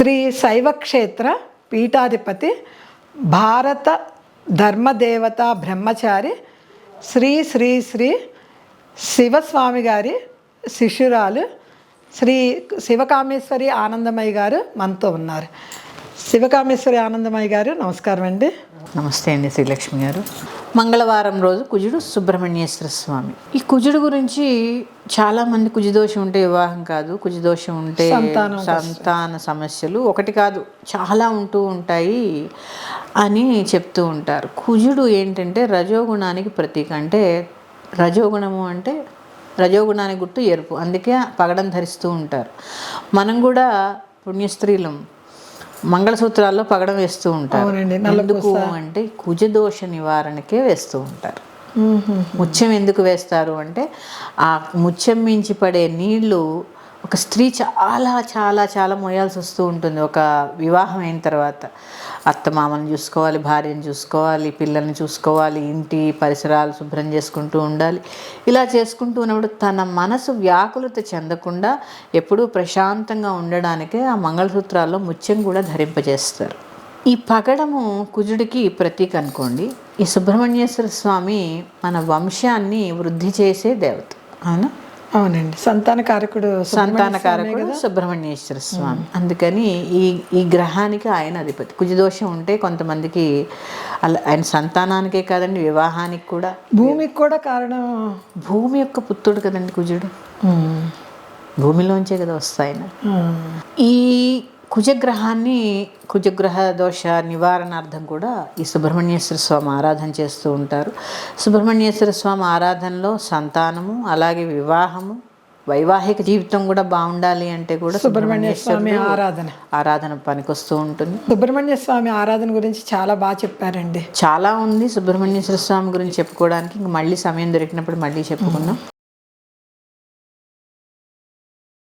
శ్రీ శైవక్షేత్ర పీఠాధిపతి, భారత ధర్మదేవత బ్రహ్మచారి శ్రీ శ్రీ శ్రీ శివస్వామి గారి శిష్యురాలు శ్రీ శివకామేశ్వరి ఆనందమయ్య గారు మనతో ఉన్నారు. శివకామేశ్వరి ఆనందమయ్య గారు నమస్కారం అండి. నమస్తే అండి శ్రీలక్ష్మి గారు. మంగళవారం రోజు కుజుడు సుబ్రహ్మణ్యేశ్వర స్వామి. ఈ కుజుడు గురించి చాలామంది కుజుదోషం ఉంటే వివాహం కాదు, కుజుదోషం ఉంటే సంతాన సమస్యలు ఒకటి కాదు చాలా ఉంటూ ఉంటాయి అని చెప్తూ ఉంటారు. కుజుడు ఏంటంటే రజోగుణానికి ప్రతీక. అంటే రజోగుణము అంటే రజోగుణానికి గుర్తు ఎరుపు, అందుకే పగడం ధరిస్తూ ఉంటారు. మనం కూడా పుణ్యస్త్రీలం మంగళసూత్రాల్లో పగడం వేస్తూ ఉంటారు. ఎందుకు అంటే కుజదోష నివారణకే వేస్తూ ఉంటారు. ముత్యం ఎందుకు వేస్తారు అంటే ఆ ముత్యం మించి పడే నీళ్లు ఒక స్త్రీ చాలా చాలా చాలా మోయాల్సి వస్తూ ఉంటుంది. ఒక వివాహం అయిన తర్వాత అత్తమామని చూసుకోవాలి, భార్యను చూసుకోవాలి, పిల్లల్ని చూసుకోవాలి, ఇంటి పరిసరాలు శుభ్రం చేసుకుంటూ ఉండాలి. ఇలా చేసుకుంటూ ఉన్నప్పుడు తన మనసు వ్యాకులత చెందకుండా ఎప్పుడూ ప్రశాంతంగా ఉండడానికే ఆ మంగళసూత్రాల్లో ముత్యం కూడా ధరింపజేస్తారు. ఈ పగడము కుజుడికి ప్రతీక అనుకోండి. ఈ సుబ్రహ్మణ్యేశ్వర స్వామి మన వంశాన్ని వృద్ధి చేసే దేవత. అవునా? అవునండి. సంతానకారకుడు సుబ్రహ్మణ్యేశ్వర స్వామి. అందుకని ఈ గ్రహానికి ఆయన అధిపతి. కుజదోషం ఉంటే కొంతమందికి అలా ఆయన సంతానానికే కాదండి, వివాహానికి కూడా, భూమికి కూడా కారణం. భూమి యొక్క పుత్రుడు కదండి కుజుడు. భూమిలోంచే కదా వస్తాయన. ఈ కుజగ్రహాన్ని, కుజగ్రహ దోష నివారణార్థం కూడా ఈ సుబ్రహ్మణ్యేశ్వర స్వామి ఆరాధన చేస్తూ ఉంటారు. సుబ్రహ్మణ్యేశ్వర స్వామి ఆరాధనలో సంతానము, అలాగే వివాహము, వైవాహిక జీవితం కూడా బాగుండాలి అంటే కూడా సుబ్రహ్మణ్య స్వామి ఆరాధన పనికొస్తూ ఉంటుంది. సుబ్రహ్మణ్య స్వామి ఆరాధన గురించి చాలా బాగా చెప్పారండి. చాలా ఉంది సుబ్రహ్మణ్యేశ్వర స్వామి గురించి చెప్పుకోవడానికి. ఇంక మళ్ళీ సమయం దొరికినప్పుడు మళ్ళీ చెప్పుకుందాం.